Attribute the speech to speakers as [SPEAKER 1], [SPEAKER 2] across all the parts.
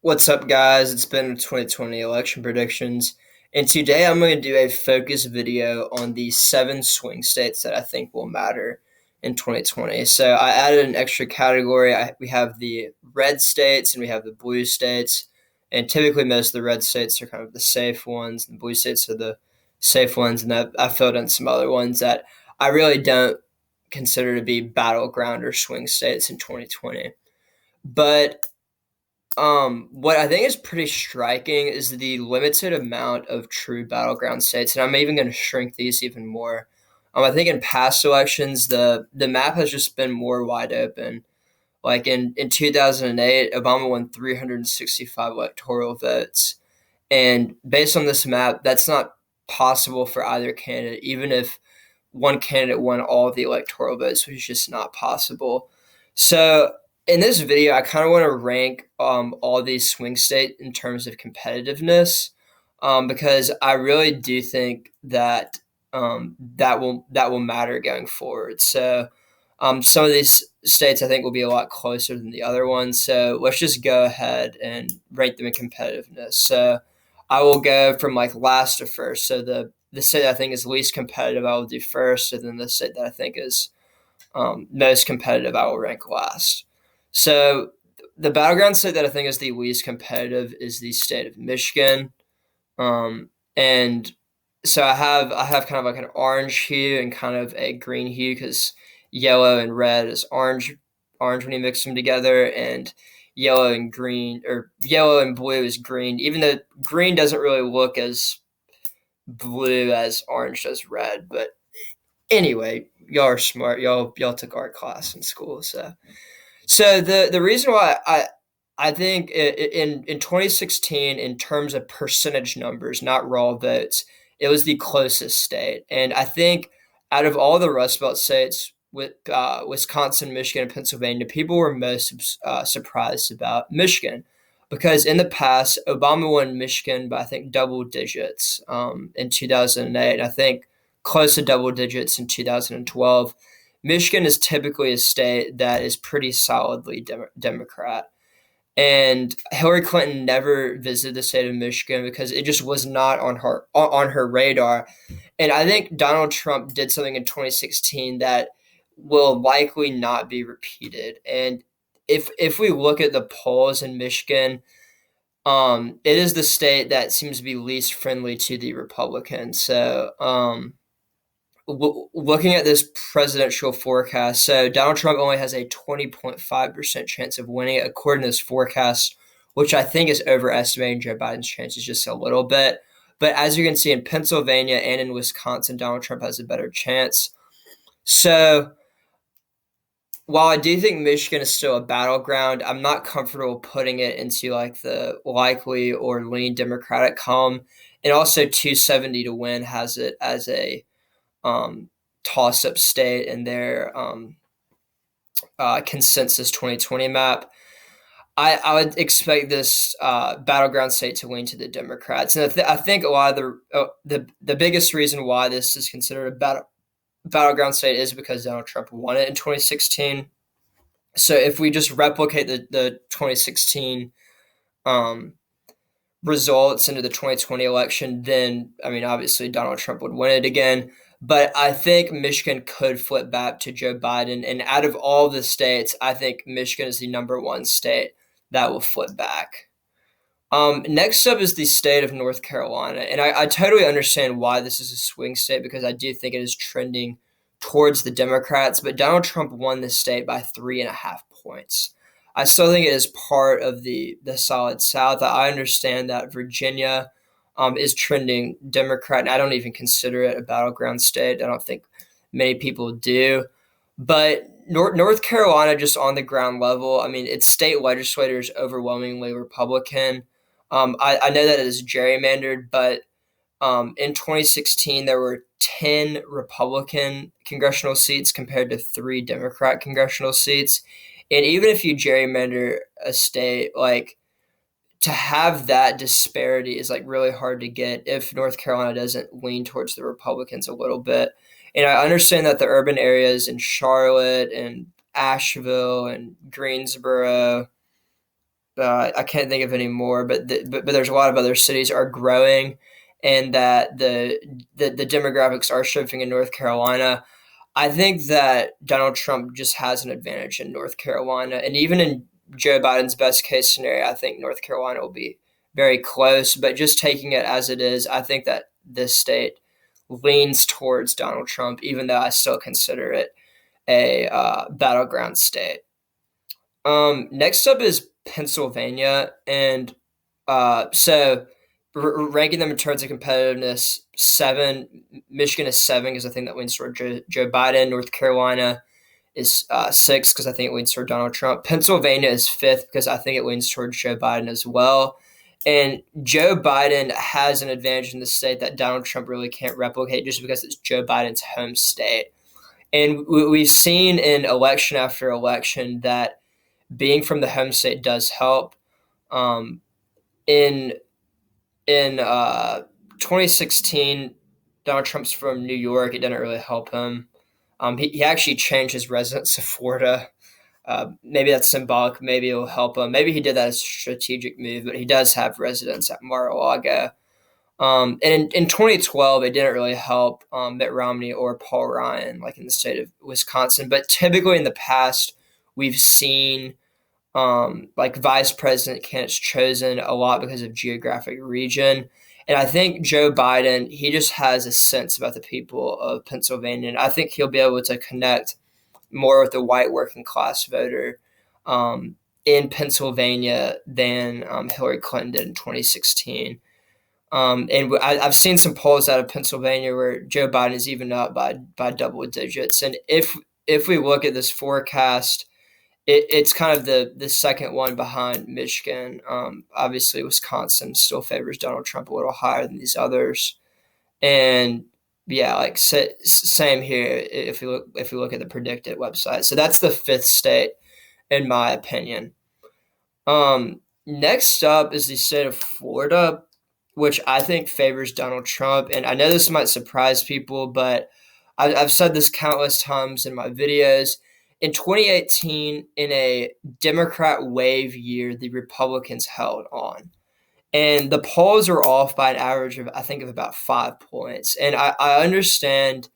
[SPEAKER 1] What's up, guys? It's been 2020 election predictions, and today I'm going to do a focus video on the 7 swing states that I think will matter in 2020. So I added an extra category. We have the red states and we have the blue states, and typically most of the red states are kind of the safe ones, and the blue states are the safe ones, and I filled in some other ones that I really don't consider to be battleground or swing states in 2020. But what I think is pretty striking is the limited amount of true battleground states, and I'm even going to shrink these even more. I think in past elections, the map has just been more wide open. Like in 2008, Obama won 365 electoral votes, and based on this map, that's not possible for either candidate, even if one candidate won all of the electoral votes, which is just not possible. So in this video, I kind of want to rank all these swing states in terms of competitiveness, because I really do think that that will matter going forward. So some of these states I think will be a lot closer than the other ones. So let's just go ahead and rank them in competitiveness. So I will go from like last to first. So the state that I think is least competitive, I will do first, and then the state that I think is most competitive, I will rank last. So the battleground state that I think is the least competitive is the state of Michigan, and so I have kind of like an orange hue and kind of a green hue because yellow and red is orange when you mix them together, and yellow and green or yellow and blue is green. Even though green doesn't really look as blue as orange does red, but anyway, y'all are smart. Y'all took art class in school, so the reason why I think in 2016, in terms of percentage numbers, not raw votes, it was the closest state, and I think out of all the Rust Belt states, with Wisconsin, Michigan, and Pennsylvania, people were most surprised about Michigan because in the past, Obama won Michigan by I think double digits in 2008, and I think close to double digits in 2012. Michigan is typically a state that is pretty solidly Democrat. And Hillary Clinton never visited the state of Michigan because it just was not on her radar. And I think Donald Trump did something in 2016 that will likely not be repeated. And if we look at the polls in Michigan, it is the state that seems to be least friendly to the Republicans. So looking at this presidential forecast, so Donald Trump only has a 20.5% chance of winning according to this forecast, which I think is overestimating Joe Biden's chances just a little bit. But as you can see in Pennsylvania and in Wisconsin, Donald Trump has a better chance. So while I do think Michigan is still a battleground, I'm not comfortable putting it into like the likely or lean Democratic column. And also 270 to win has it as a toss-up state in their consensus 2020 map. I would expect this battleground state to lean to the Democrats, and I think a lot of the biggest reason why this is considered a battleground state is because Donald Trump won it in 2016. So if we just replicate the 2016 results into the 2020 election, then I mean obviously Donald Trump would win it again. But I think Michigan could flip back to Joe Biden. And out of all the states, I think Michigan is the number one state that will flip back. Next up is the state of North Carolina. And I totally understand why this is a swing state because I do think it is trending towards the Democrats. But Donald Trump won this state by 3.5 points. I still think it is part of the solid South. I understand that Virginia is trending Democrat, and I don't even consider it a battleground state. I don't think many people do. But North Carolina, just on the ground level, I mean, its state legislature is overwhelmingly Republican. I know that it is gerrymandered, but in 2016, there were 10 Republican congressional seats compared to 3 Democrat congressional seats. And even if you gerrymander a state, like, to have that disparity is like really hard to get if North Carolina doesn't lean towards the Republicans a little bit. And I understand that the urban areas in Charlotte and Asheville and Greensboro I can't think of any more, but there's a lot of other cities are growing, and that the demographics are shifting in North Carolina. I think that Donald Trump just has an advantage in North Carolina, and even in Joe Biden's best case scenario, I think North Carolina will be very close. But just taking it as it is, I think that this state leans towards Donald Trump, even though I still consider it a battleground state. Next up is Pennsylvania, and so ranking them in terms of competitiveness, 7. Michigan is 7 because I think that leans toward Joe Biden. North Carolina is 6 because I think it leans toward Donald Trump. Pennsylvania is 5th because I think it leans toward Joe Biden as well. And Joe Biden has an advantage in the state that Donald Trump really can't replicate just because it's Joe Biden's home state. And we've seen in election after election that being from the home state does help. Um, in 2016, Donald Trump's from New York. It didn't really help him. He actually changed his residence to Florida. Maybe that's symbolic. Maybe it'll help him. Maybe he did that as a strategic move, but he does have residence at Mar-a-Lago. And in 2012, it didn't really help Mitt Romney or Paul Ryan, like in the state of Wisconsin. But typically in the past, we've seen like vice president candidates chosen a lot because of geographic region. And I think Joe Biden, he just has a sense about the people of Pennsylvania. And I think he'll be able to connect more with the white working class voter in Pennsylvania than Hillary Clinton did in 2016. And I've seen some polls out of Pennsylvania where Joe Biden is even up by double digits. And if we look at this forecast, it's kind of the second one behind Michigan. Obviously, Wisconsin still favors Donald Trump a little higher than these others. And yeah, like same here if we look at the predicted website. So that's the 5th state, in my opinion. Next up is the state of Florida, which I think favors Donald Trump. And I know this might surprise people, but I've said this countless times in my videos. In 2018, in a Democrat wave year, the Republicans held on. And the polls are off by an average of, I think, of about 5 points. And I understand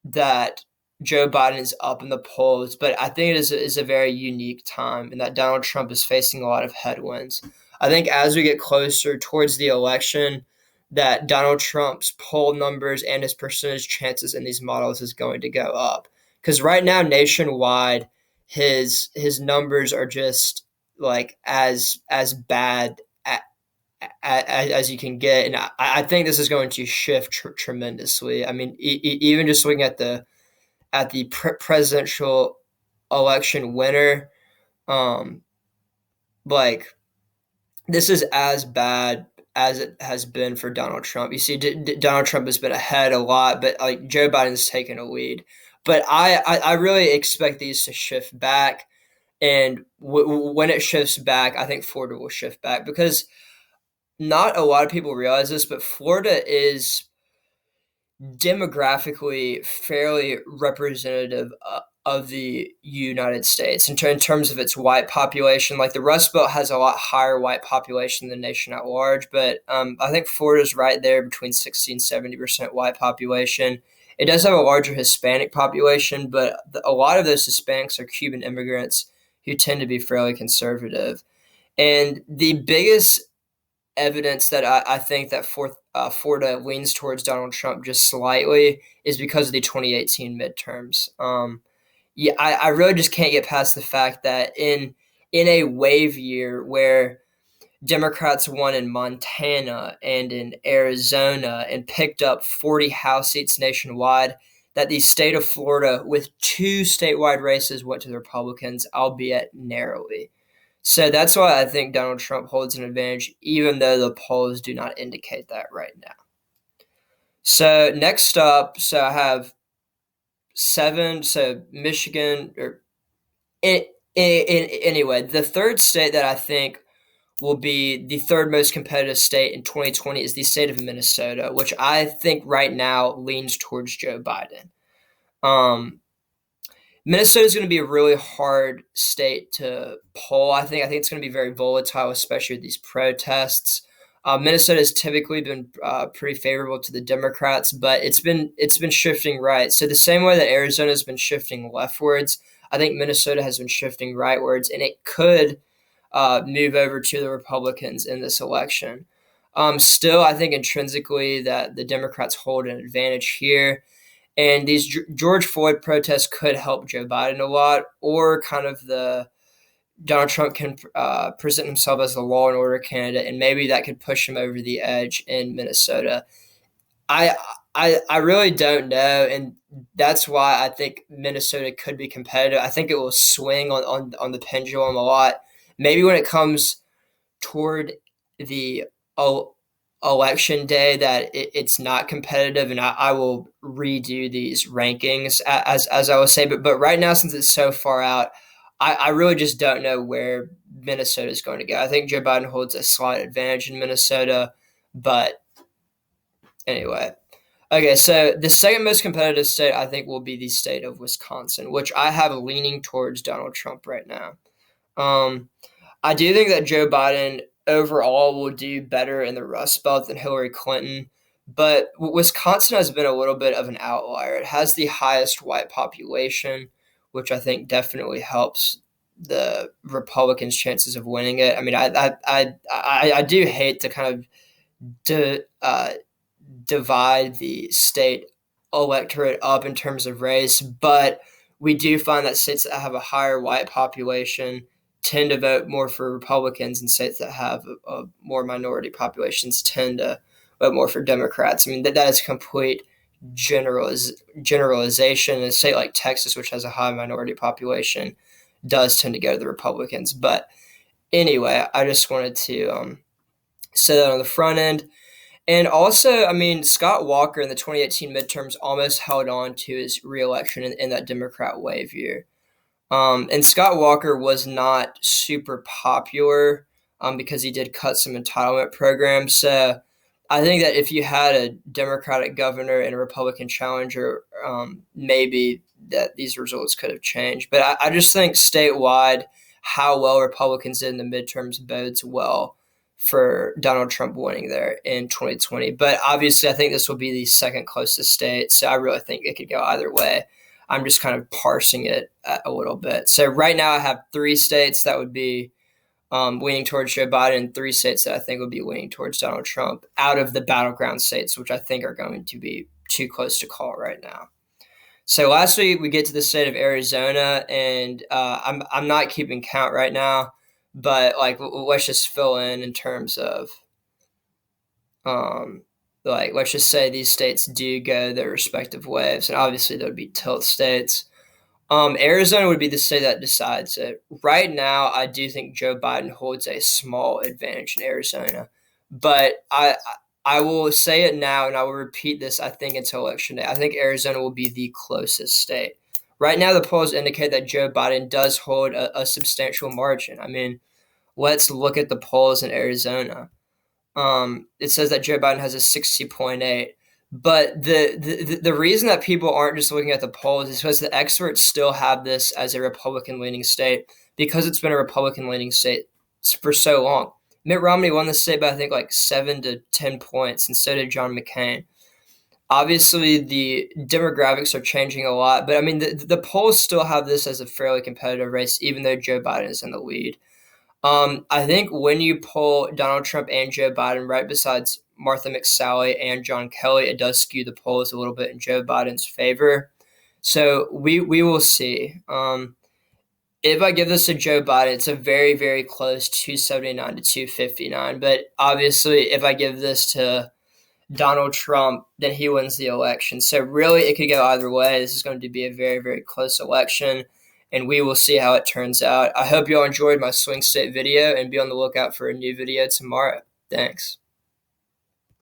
[SPEAKER 1] that Joe Biden is up in the polls, but I think it is a very unique time and that Donald Trump is facing a lot of headwinds. I think as we get closer towards the election, that Donald Trump's poll numbers and his percentage chances in these models is going to go up. Because right now, nationwide, his numbers are just like as bad as you can get, and I think this is going to shift tremendously. I mean, even just looking at the presidential election winner, like this is as bad as it has been for Donald Trump. You see, Donald Trump has been ahead a lot, but like Joe Biden's taken a lead. But I really expect these to shift back, and when it shifts back, I think Florida will shift back because not a lot of people realize this, but Florida is demographically fairly representative of the United States in terms of its white population. Like the Rust Belt has a lot higher white population than the nation at large, but I think Florida's right there between 60 and 70% white population. It does have a larger Hispanic population, but a lot of those Hispanics are Cuban immigrants who tend to be fairly conservative. And the biggest evidence that I think that Florida leans towards Donald Trump just slightly is because of the 2018 midterms. I really just can't get past the fact that in a wave year where Democrats won in Montana and in Arizona and picked up 40 House seats nationwide, that the state of Florida with 2 statewide races went to the Republicans, albeit narrowly. So that's why I think Donald Trump holds an advantage, even though the polls do not indicate that right now. So next up, so I have 7. So Michigan, or anyway, the third state that I think will be the third most competitive state in 2020 is the state of Minnesota, which I think right now leans towards Joe Biden. Minnesota is going to be a really hard state to poll. I think it's going to be very volatile, especially with these protests. Minnesota has typically been pretty favorable to the Democrats, but it's been shifting right. So the same way that Arizona has been shifting leftwards, I think Minnesota has been shifting rightwards, and it could move over to the Republicans in this election. Still, I think intrinsically that the Democrats hold an advantage here. And these George Floyd protests could help Joe Biden a lot, or kind of the Donald Trump can present himself as a law and order candidate, and maybe that could push him over the edge in Minnesota. I I really don't know, and that's why I think Minnesota could be competitive. I think it will swing on the pendulum a lot. Maybe when it comes toward the election day that it's not competitive, and I will redo these rankings as I would say. But right now, since it's so far out, I really just don't know where Minnesota is going to go. I think Joe Biden holds a slight advantage in Minnesota, but anyway. Okay, so the second most competitive state I think will be the state of Wisconsin, which I have leaning towards Donald Trump right now. Um, I do think that Joe Biden overall will do better in the Rust Belt than Hillary Clinton, but Wisconsin has been a little bit of an outlier. It has the highest white population, which I think definitely helps the Republicans' chances of winning it. I mean, I do hate to kind of di- uh, divide the state electorate up in terms of race, but we do find that states that have a higher white population tend to vote more for Republicans, and states that have a more minority populations tend to vote more for Democrats. I mean, that is complete generalization. In a state like Texas, which has a high minority population, does tend to go to the Republicans. But anyway, I just wanted to say that on the front end. And also, I mean, Scott Walker in the 2018 midterms almost held on to his reelection in that Democrat wave year. And Scott Walker was not super popular because he did cut some entitlement programs. So I think that if you had a Democratic governor and a Republican challenger, maybe that these results could have changed. But I just think statewide, how well Republicans did in the midterms bodes well for Donald Trump winning there in 2020. But obviously, I think this will be the second closest state. So I really think it could go either way. I'm just kind of parsing it a little bit. So right now I have three states that would be leaning towards Joe Biden, and three states that I think would be leaning towards Donald Trump out of the battleground states, which I think are going to be too close to call right now. So lastly, we get to the state of Arizona, and I'm not keeping count right now, but like let's just fill in terms of like let's just say these states do go their respective ways, and obviously there would be tilt states. Arizona would be the state that decides it. Right now, I do think Joe Biden holds a small advantage in Arizona, but I will say it now, and I will repeat this. I think until election day, I think Arizona will be the closest state. Right now, the polls indicate that Joe Biden does hold a substantial margin. I mean, let's look at the polls in Arizona. It says that Joe Biden has a 60.8. But the reason that people aren't just looking at the polls is because the experts still have this as a Republican leaning state, because it's been a Republican leaning state for so long. Mitt Romney won the state by I think like 7 to 10 points, and so did John McCain. Obviously, the demographics are changing a lot, but I mean the polls still have this as a fairly competitive race, even though Joe Biden is in the lead. I think when you pull Donald Trump and Joe Biden right besides Martha McSally and John Kelly, it does skew the polls a little bit in Joe Biden's favor. So we will see. If I give this to Joe Biden, it's a very, very close 279 to 259. But obviously, if I give this to Donald Trump, then he wins the election. So really, it could go either way. This is going to be a very, very close election, and we will see how it turns out. I hope you all enjoyed my swing state video, and be on the lookout for a new video tomorrow. Thanks.